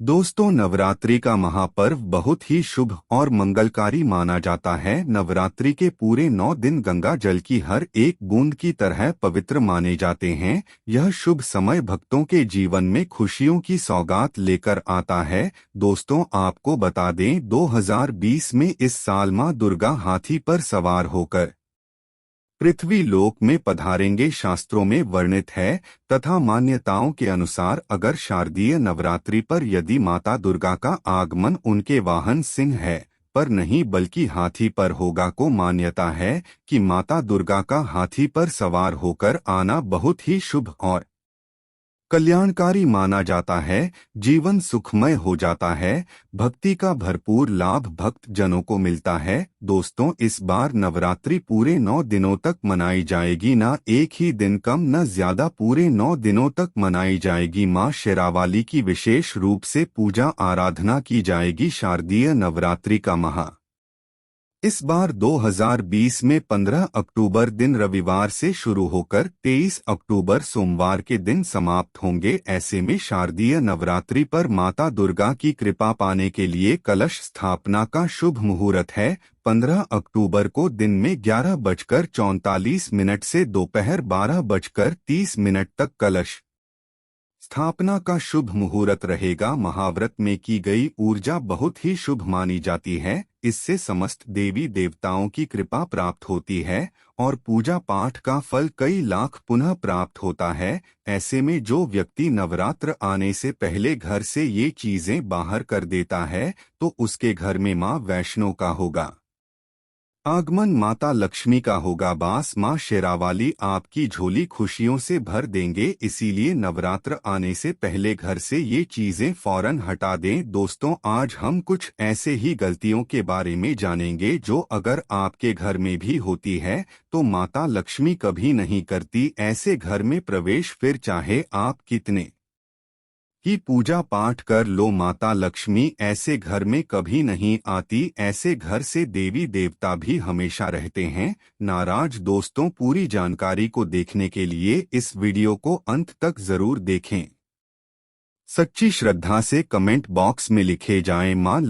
दोस्तों, नवरात्रि का महापर्व बहुत ही शुभ और मंगलकारी माना जाता है। नवरात्रि के पूरे 9 दिन गंगा जल की हर एक बूंद की तरह पवित्र माने जाते हैं। यह शुभ समय भक्तों के जीवन में खुशियों की सौगात लेकर आता है। दोस्तों, आपको बता दें, 2020 में इस साल मां दुर्गा हाथी पर सवार होकर पृथ्वी लोक में पधारेंगे शास्त्रों में वर्णित है। तथा मान्यताओं के अनुसार अगर शारदीय नवरात्रि पर यदि माता दुर्गा का आगमन उनके वाहन सिंह है पर नहीं बल्कि हाथी पर होगा को मान्यता है कि माता दुर्गा का हाथी पर सवार होकर आना बहुत ही शुभ और कल्याणकारी माना जाता है। जीवन सुखमय हो जाता है। भक्ति का भरपूर लाभ भक्त जनों को मिलता है। दोस्तों, इस बार नवरात्रि पूरे 9 दिनों तक मनाई जाएगी, ना एक ही दिन कम न ज्यादा, पूरे 9 दिनों तक मनाई जाएगी। मां शेरावाली की विशेष रूप से पूजा आराधना की जाएगी। शारदीय नवरात्रि का महा इस बार 2020 में 15 अक्टूबर दिन रविवार से शुरू होकर 23 अक्टूबर सोमवार के दिन समाप्त होंगे। ऐसे में शारदीय नवरात्रि पर माता दुर्गा की कृपा पाने के लिए कलश स्थापना का शुभ मुहूर्त है। 15 अक्टूबर को दिन में 11:44 से दोपहर 12:30 तक कलश स्थापना का शुभ मुहूर्त रहेगा। महाव्रत में की गई ऊर्जा बहुत ही शुभ मानी जाती है। इससे समस्त देवी देवताओं की कृपा प्राप्त होती है और पूजा पाठ का फल कई लाख पुनः प्राप्त होता है। ऐसे में जो व्यक्ति नवरात्र आने से पहले घर से ये चीजें बाहर कर देता है तो उसके घर में मां वैष्णो का होगा आगमन, माता लक्ष्मी का होगा वास। मां शेरावाली आपकी झोली खुशियों से भर देंगे। इसीलिए नवरात्र आने से पहले घर से ये चीजें फौरन हटा दें। दोस्तों, आज हम कुछ ऐसे ही गलतियों के बारे में जानेंगे जो अगर आपके घर में भी होती है तो माता लक्ष्मी कभी नहीं करती ऐसे घर में प्रवेश। फिर चाहे आप कितने की पूजा पाठ कर लो, माता लक्ष्मी ऐसे घर में कभी नहीं आती। ऐसे घर से देवी देवता भी हमेशा रहते हैं नाराज। दोस्तों, पूरी जानकारी को देखने के लिए इस वीडियो को अंत तक जरूर देखें। सच्ची श्रद्धा से कमेंट बॉक्स में लिखे जाएं मां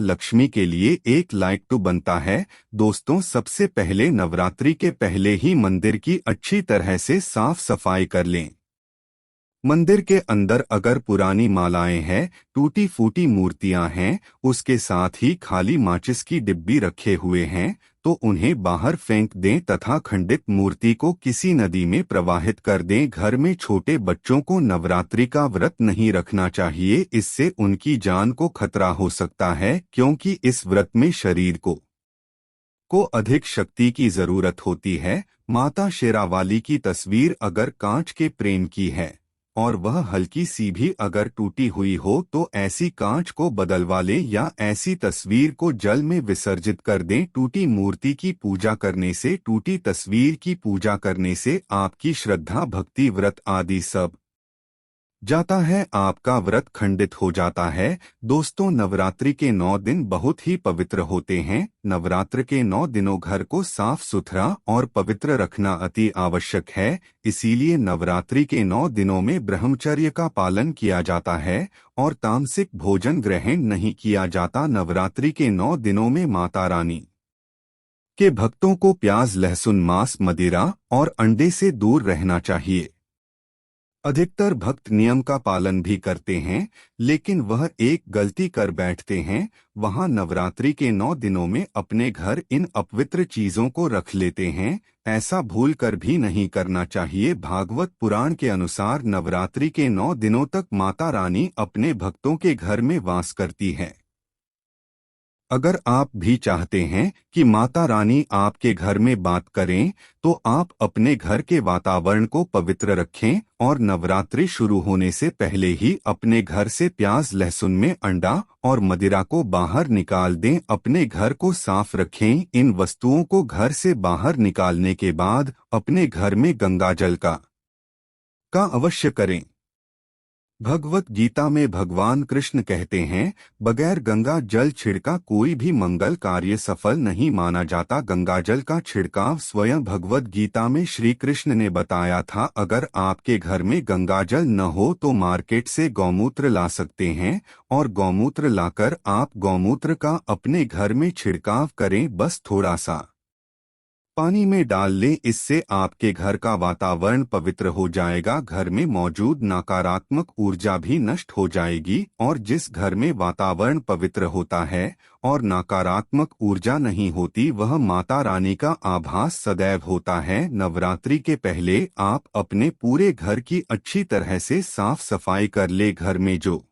लक्ष्मी के लिए एक लाइक तो बनता है। दोस्तों, सबसे पहले नवरात्रि के पहले ही मंदिर की अच्छी तरह से साफ सफाई कर लें। मंदिर के अंदर अगर पुरानी मालाएं हैं, टूटी फूटी मूर्तियां हैं, उसके साथ ही खाली माचिस की डिब्बी रखे हुए हैं तो उन्हें बाहर फेंक दें तथा खंडित मूर्ति को किसी नदी में प्रवाहित कर दें। घर में छोटे बच्चों को नवरात्रि का व्रत नहीं रखना चाहिए। इससे उनकी जान को खतरा हो सकता है क्योंकि इस व्रत में शरीर को अधिक शक्ति की जरूरत होती है। माता शेरावाली की तस्वीर अगर कांच के फ्रेम की है और वह हल्की सी भी अगर टूटी हुई हो तो ऐसी कांच को बदलवा लें या ऐसी तस्वीर को जल में विसर्जित कर दें। टूटी मूर्ति की पूजा करने से, टूटी तस्वीर की पूजा करने से आपकी श्रद्धा, भक्ति, व्रत आदि सब जाता है, आपका व्रत खंडित हो जाता है। दोस्तों, नवरात्रि के 9 दिन बहुत ही पवित्र होते हैं। नवरात्र के 9 दिनों घर को साफ सुथरा और पवित्र रखना अति आवश्यक है। इसीलिए नवरात्रि के 9 दिनों में ब्रह्मचर्य का पालन किया जाता है और तामसिक भोजन ग्रहण नहीं किया जाता। नवरात्रि के 9 दिनों में माता रानी के भक्तों को प्याज, लहसुन, मांस, मदिरा और अंडे से दूर रहना चाहिए। अधिकतर भक्त नियम का पालन भी करते हैं लेकिन वह एक गलती कर बैठते हैं, वहां नवरात्रि के 9 दिनों में अपने घर इन अपवित्र चीजों को रख लेते हैं। ऐसा भूल कर भी नहीं करना चाहिए। भागवत पुराण के अनुसार नवरात्रि के 9 दिनों तक माता रानी अपने भक्तों के घर में वास करती है। अगर आप भी चाहते हैं कि माता रानी आपके घर में बात करें तो आप अपने घर के वातावरण को पवित्र रखें और नवरात्रि शुरू होने से पहले ही अपने घर से प्याज, लहसुन में अंडा और मदिरा को बाहर निकाल दें। अपने घर को साफ रखें। इन वस्तुओं को घर से बाहर निकालने के बाद अपने घर में गंगा जल का अवश्य करें। भगवत गीता में भगवान कृष्ण कहते हैं, बगैर गंगा जल छिड़का कोई भी मंगल कार्य सफल नहीं माना जाता। गंगा जल का छिड़काव स्वयं भगवत गीता में श्री कृष्ण ने बताया था। अगर आपके घर में गंगा जल न हो तो मार्केट से गौमूत्र ला सकते हैं और गौमूत्र लाकर आप गौमूत्र का अपने घर में छिड़काव करें। बस थोड़ा सा पानी में डाल लें, इससे आपके घर का वातावरण पवित्र हो जाएगा, घर में मौजूद नकारात्मक ऊर्जा भी नष्ट हो जाएगी। और जिस घर में वातावरण पवित्र होता है और नकारात्मक ऊर्जा नहीं होती, वह माता रानी का आभास सदैव होता है। नवरात्रि के पहले आप अपने पूरे घर की अच्छी तरह से साफ सफाई कर ले। घर में जो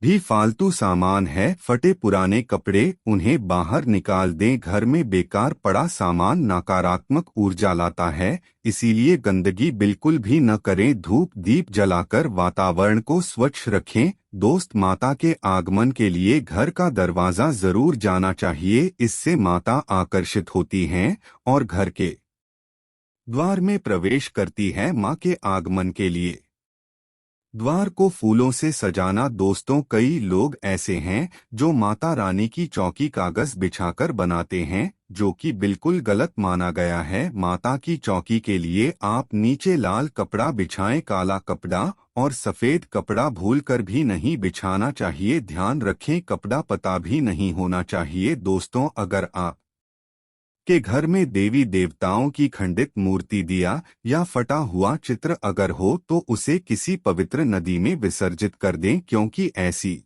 भी फालतू सामान है, फटे पुराने कपड़े, उन्हें बाहर निकाल दें। घर में बेकार पड़ा सामान नकारात्मक ऊर्जा लाता है, इसीलिए गंदगी बिल्कुल भी न करें। धूप दीप जलाकर वातावरण को स्वच्छ रखें। दोस्त, माता के आगमन के लिए घर का दरवाजा जरूर जाना चाहिए, इससे माता आकर्षित होती हैं और घर के द्वार में प्रवेश करती है। माँ के आगमन के लिए द्वार को फूलों से सजाना। दोस्तों, कई लोग ऐसे हैं जो माता रानी की चौकी कागज बिछाकर बनाते हैं, जो कि बिल्कुल गलत माना गया है। माता की चौकी के लिए आप नीचे लाल कपड़ा बिछाएं, काला कपड़ा और सफेद कपड़ा भूलकर भी नहीं बिछाना चाहिए। ध्यान रखें, कपड़ा पता भी नहीं होना चाहिए। दोस्तों, अगर आप के घर में देवी देवताओं की खंडित मूर्ति, दिया या फटा हुआ चित्र अगर हो तो उसे किसी पवित्र नदी में विसर्जित कर दें, क्योंकि ऐसी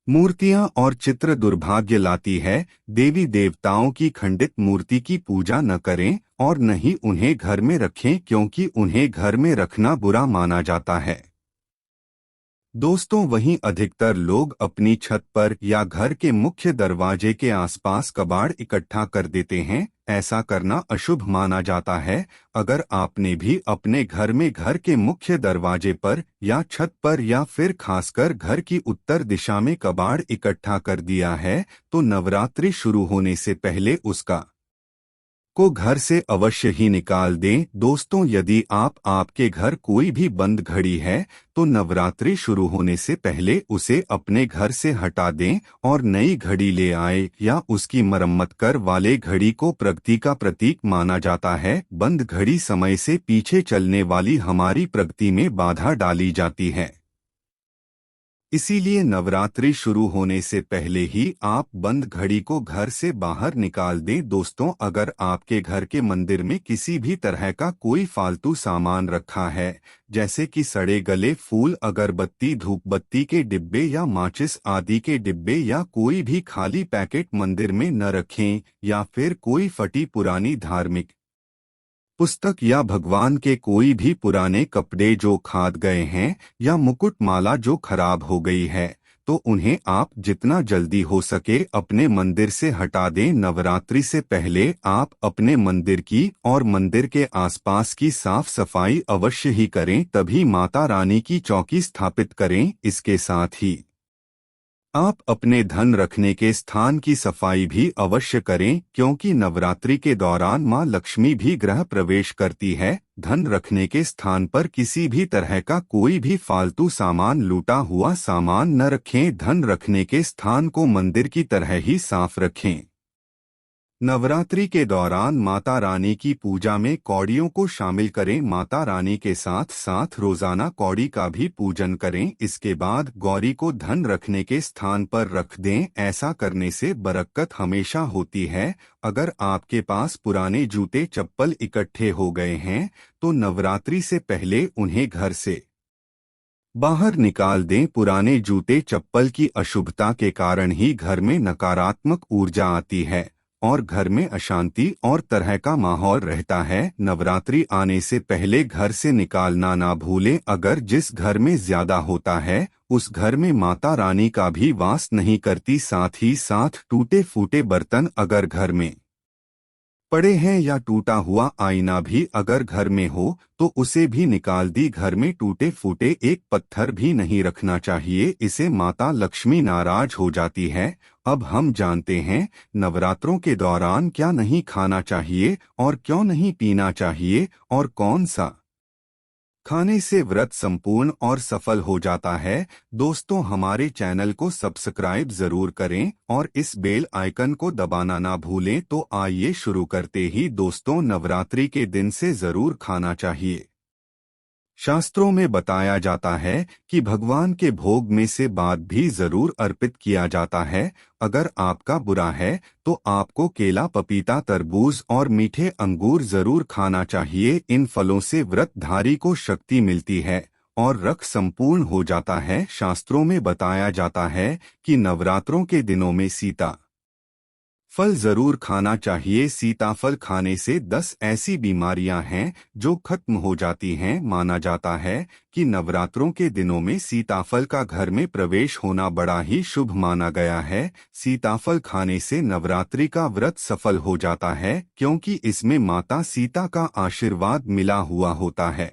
मूर्तियां और चित्र दुर्भाग्य लाती है। देवी देवताओं की खंडित मूर्ति की पूजा न करें और न ही उन्हें घर में रखें, क्योंकि उन्हें घर में रखना बुरा माना जाता है। दोस्तों, वहीं अधिकतर लोग अपनी छत पर या घर के मुख्य दरवाजे के आसपास कबाड़ इकट्ठा कर देते हैं। ऐसा करना अशुभ माना जाता है। अगर आपने भी अपने घर में घर के मुख्य दरवाजे पर या छत पर या फिर खासकर घर की उत्तर दिशा में कबाड़ इकट्ठा कर दिया है, तो नवरात्रि शुरू होने से पहले उसका को घर से अवश्य ही निकाल दें। दोस्तों, यदि आपके घर कोई भी बंद घड़ी है तो नवरात्रि शुरू होने से पहले उसे अपने घर से हटा दें और नई घड़ी ले आए, या उसकी मरम्मत कर वाले घड़ी को प्रगति का प्रतीक माना जाता है। बंद घड़ी समय से पीछे चलने वाली हमारी प्रगति में बाधा डाली जाती है, इसीलिए नवरात्रि शुरू होने से पहले ही आप बंद घड़ी को घर से बाहर निकाल दें। दोस्तों, अगर आपके घर के मंदिर में किसी भी तरह का कोई फालतू सामान रखा है, जैसे कि सड़े गले फूल, अगरबत्ती, धूपबत्ती के डिब्बे या माचिस आदि के डिब्बे, या कोई भी खाली पैकेट मंदिर में न रखें, या फिर कोई फटी पुरानी धार्मिक पुस्तक या भगवान के कोई भी पुराने कपड़े जो खाद गए हैं, या मुकुट माला जो खराब हो गई है, तो उन्हें आप जितना जल्दी हो सके अपने मंदिर से हटा दें। नवरात्रि से पहले आप अपने मंदिर की और मंदिर के आसपास की साफ सफाई अवश्य ही करें, तभी माता रानी की चौकी स्थापित करें। इसके साथ ही आप अपने धन रखने के स्थान की सफाई भी अवश्य करें, क्योंकि नवरात्रि के दौरान मां लक्ष्मी भी गृह प्रवेश करती है। धन रखने के स्थान पर किसी भी तरह का कोई भी फालतू सामान, लूटा हुआ सामान न रखें। धन रखने के स्थान को मंदिर की तरह ही साफ रखें। नवरात्रि के दौरान माता रानी की पूजा में कौड़ियों को शामिल करें। माता रानी के साथ साथ रोजाना कौड़ी का भी पूजन करें। इसके बाद गौरी को धन रखने के स्थान पर रख दें। ऐसा करने से बरकत हमेशा होती है। अगर आपके पास पुराने जूते चप्पल इकट्ठे हो गए हैं तो नवरात्रि से पहले उन्हें घर से बाहर निकाल दें। पुराने जूते चप्पल की अशुभता के कारण ही घर में नकारात्मक ऊर्जा आती है और घर में अशांति और तरह का माहौल रहता है। नवरात्रि आने से पहले घर से निकालना ना भूलें। अगर जिस घर में ज्यादा होता है उस घर में माता रानी का भी वास नहीं करती। साथ ही साथ टूटे फूटे बर्तन अगर घर में पड़े हैं या टूटा हुआ आईना भी अगर घर में हो तो उसे भी निकाल दी। घर में टूटे फूटे एक पत्थर भी नहीं रखना चाहिए, इसे माता लक्ष्मी नाराज हो जाती है। अब हम जानते हैं नवरात्रों के दौरान क्या नहीं खाना चाहिए और क्यों नहीं पीना चाहिए और कौन सा खाने से व्रत संपूर्ण और सफल हो जाता है। दोस्तों, हमारे चैनल को सब्सक्राइब जरूर करें और इस बेल आइकन को दबाना ना भूलें। तो आइए शुरू करते ही दोस्तों, नवरात्रि के दिन से जरूर खाना चाहिए। शास्त्रों में बताया जाता है कि भगवान के भोग में से बाद भी जरूर अर्पित किया जाता है। अगर आपका बुरा है तो आपको केला, पपीता, तरबूज और मीठे अंगूर जरूर खाना चाहिए। इन फलों से व्रतधारी को शक्ति मिलती है और रक्त संपूर्ण हो जाता है। शास्त्रों में बताया जाता है कि नवरात्रों के दिनों में सीता फल जरूर खाना चाहिए। सीताफल खाने से 10 ऐसी बीमारियां हैं जो खत्म हो जाती हैं। माना जाता है कि नवरात्रों के दिनों में सीताफल का घर में प्रवेश होना बड़ा ही शुभ माना गया है। सीताफल खाने से नवरात्रि का व्रत सफल हो जाता है, क्योंकि इसमें माता सीता का आशीर्वाद मिला हुआ होता है।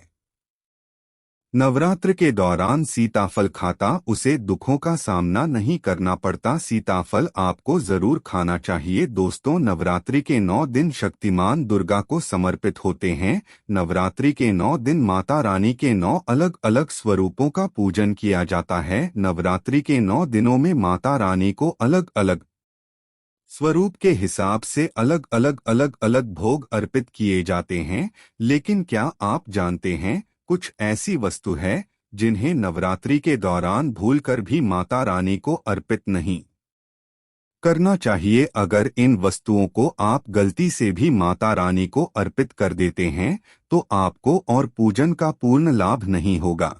नवरात्र के दौरान सीताफल खाता उसे दुखों का सामना नहीं करना पड़ता। सीताफल आपको जरूर खाना चाहिए। दोस्तों, नवरात्रि के 9 दिन शक्तिमान दुर्गा को समर्पित होते हैं। नवरात्रि के 9 दिन माता रानी के 9 अलग अलग स्वरूपों का पूजन किया जाता है। नवरात्रि के 9 दिनों में माता रानी को अलग अलग स्वरूप के हिसाब से अलग अलग भोग अर्पित किए जाते हैं। लेकिन क्या आप जानते हैं, कुछ ऐसी वस्तु है जिन्हें नवरात्रि के दौरान भूलकर भी माता रानी को अर्पित नहीं करना चाहिए। अगर इन वस्तुओं को आप गलती से भी माता रानी को अर्पित कर देते हैं तो आपको और पूजन का पूर्ण लाभ नहीं होगा।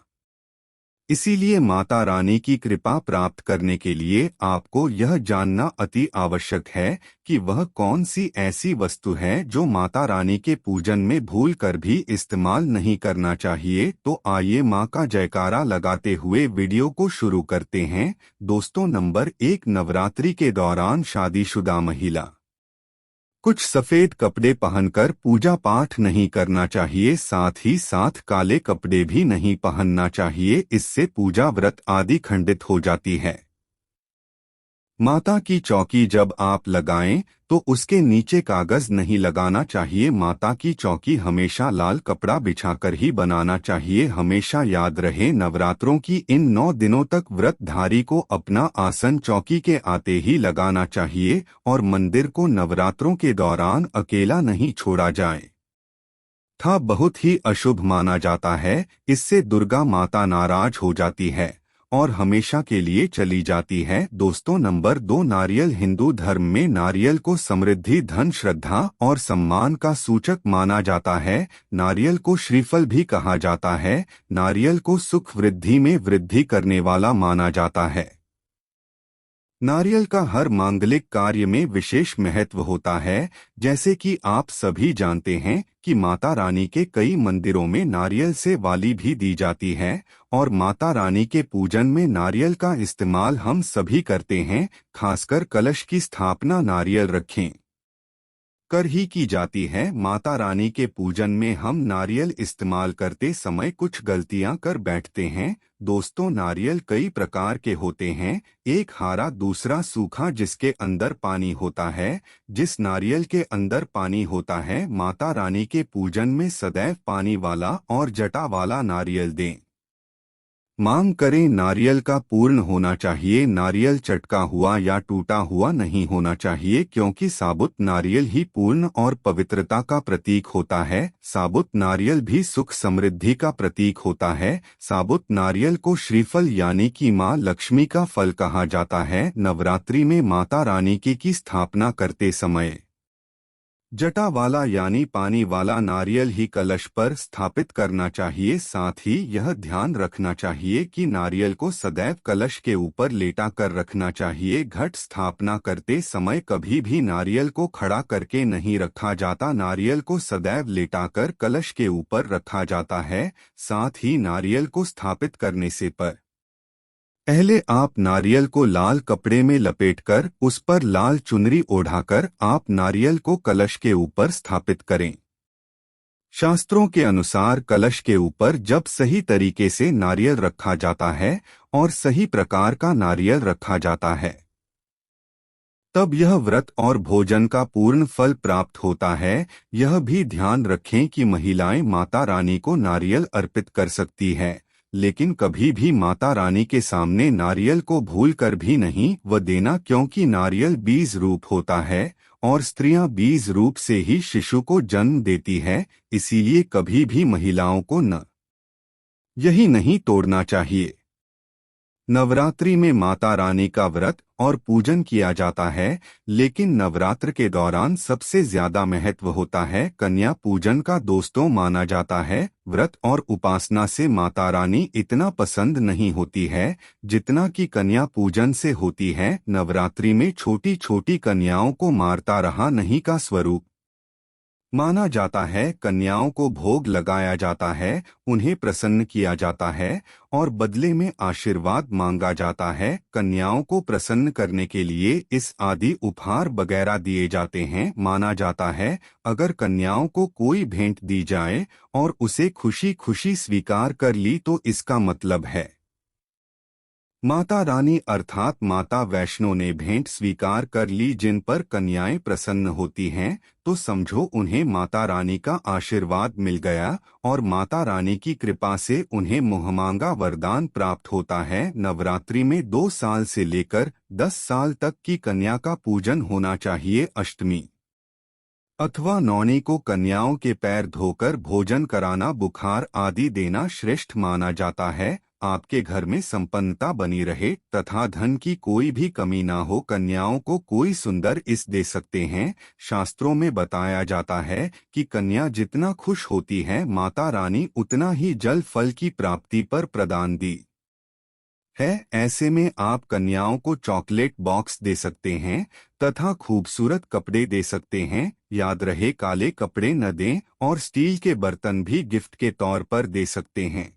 इसीलिए माता रानी की कृपा प्राप्त करने के लिए आपको यह जानना अति आवश्यक है कि वह कौन सी ऐसी वस्तु है जो माता रानी के पूजन में भूल कर भी इस्तेमाल नहीं करना चाहिए। तो आइए माँ का जयकारा लगाते हुए वीडियो को शुरू करते हैं। दोस्तों, नंबर 1, नवरात्रि के दौरान शादीशुदा महिला कुछ सफेद कपड़े पहनकर पूजा पाठ नहीं करना चाहिए। साथ ही साथ काले कपड़े भी नहीं पहनना चाहिए, इससे पूजा व्रत आदि खंडित हो जाती है। माता की चौकी जब आप लगाएं तो उसके नीचे कागज नहीं लगाना चाहिए। माता की चौकी हमेशा लाल कपड़ा बिछाकर ही बनाना चाहिए। हमेशा याद रहे, नवरात्रों की इन 9 दिनों तक व्रतधारी को अपना आसन चौकी के आते ही लगाना चाहिए और मंदिर को नवरात्रों के दौरान अकेला नहीं छोड़ा जाए। था बहुत ही अशुभ माना जाता है। इससे दुर्गा माता नाराज हो जाती है और हमेशा के लिए चली जाती है। दोस्तों, नंबर 2, नारियल। हिंदू धर्म में नारियल को समृद्धि, धन, श्रद्धा और सम्मान का सूचक माना जाता है। नारियल को श्रीफल भी कहा जाता है। नारियल को सुख वृद्धि में वृद्धि करने वाला माना जाता है। नारियल का हर मांगलिक कार्य में विशेष महत्व होता है। जैसे कि आप सभी जानते हैं कि माता रानी के कई मंदिरों में नारियल से वाली भी दी जाती है और माता रानी के पूजन में नारियल का इस्तेमाल हम सभी करते हैं। खासकर कलश की स्थापना नारियल रखें कर ही की जाती है। माता रानी के पूजन में हम नारियल इस्तेमाल करते समय कुछ गलतियां कर बैठते हैं। दोस्तों, नारियल कई प्रकार के होते हैं। एक हरा, दूसरा सूखा जिसके अंदर पानी होता है। जिस नारियल के अंदर पानी होता है, माता रानी के पूजन में सदैव पानी वाला और जटा वाला नारियल दें। मांग करें, नारियल का पूर्ण होना चाहिए। नारियल चटका हुआ या टूटा हुआ नहीं होना चाहिए, क्योंकि साबुत नारियल ही पूर्ण और पवित्रता का प्रतीक होता है। साबुत नारियल भी सुख समृद्धि का प्रतीक होता है। साबुत नारियल को श्रीफल यानी कि माँ लक्ष्मी का फल कहा जाता है। नवरात्रि में माता रानी की स्थापना करते समय जटा वाला यानी पानी वाला नारियल ही कलश पर स्थापित करना चाहिए। साथ ही यह ध्यान रखना चाहिए कि नारियल को सदैव कलश के ऊपर लेटा कर रखना चाहिए। घट स्थापना करते समय कभी भी नारियल को खड़ा करके नहीं रखा जाता। नारियल को सदैव लेटाकर कलश के ऊपर रखा जाता है। साथ ही नारियल को स्थापित करने से पहले आप नारियल को लाल कपड़े में लपेटकर उस पर लाल चुनरी ओढ़ाकर आप नारियल को कलश के ऊपर स्थापित करें। शास्त्रों के अनुसार कलश के ऊपर जब सही तरीके से नारियल रखा जाता है और सही प्रकार का नारियल रखा जाता है, तब यह व्रत और भोजन का पूर्ण फल प्राप्त होता है। यह भी ध्यान रखें कि महिलाएं माता रानी को नारियल अर्पित कर सकती है, लेकिन कभी भी माता रानी के सामने नारियल को भूलकर भी नहीं व देना, क्योंकि नारियल बीज रूप होता है और स्त्रियां बीज रूप से ही शिशु को जन्म देती है। इसीलिए कभी भी महिलाओं को यही नहीं तोड़ना चाहिए। नवरात्रि में माता रानी का व्रत और पूजन किया जाता है, लेकिन नवरात्र के दौरान सबसे ज्यादा महत्व होता है कन्या पूजन का। दोस्तों, माना जाता है व्रत और उपासना से माता रानी इतना पसंद नहीं होती है जितना कि कन्या पूजन से होती है। नवरात्रि में छोटी छोटी कन्याओं को मारता रहा नहीं का स्वरूप माना जाता है। कन्याओं को भोग लगाया जाता है, उन्हें प्रसन्न किया जाता है और बदले में आशीर्वाद मांगा जाता है। कन्याओं को प्रसन्न करने के लिए इस आदि उपहार वगैरह दिए जाते हैं। माना जाता है अगर कन्याओं को कोई भेंट दी जाए और उसे खुशी खुशी स्वीकार कर ली तो इसका मतलब है माता रानी अर्थात माता वैष्णो ने भेंट स्वीकार कर ली। जिन पर कन्याएं प्रसन्न होती हैं तो समझो उन्हें माता रानी का आशीर्वाद मिल गया और माता रानी की कृपा से उन्हें मुहमांगा वरदान प्राप्त होता है। नवरात्रि में 2 साल से लेकर 10 साल तक की कन्या का पूजन होना चाहिए। अष्टमी अथवा नौमी को कन्याओं के पैर धोकर भोजन कराना, बुखार आदि देना श्रेष्ठ माना जाता है। आपके घर में संपन्नता बनी रहे तथा धन की कोई भी कमी ना हो, कन्याओं को कोई सुंदर इस दे सकते हैं। शास्त्रों में बताया जाता है कि कन्या जितना खुश होती है माता रानी उतना ही जल फल की प्राप्ति पर प्रदान दी है। ऐसे में आप कन्याओं को चॉकलेट बॉक्स दे सकते हैं तथा खूबसूरत कपड़े दे सकते हैं। याद रहे काले कपड़े न दें और स्टील के बर्तन भी गिफ्ट के तौर पर दे सकते हैं।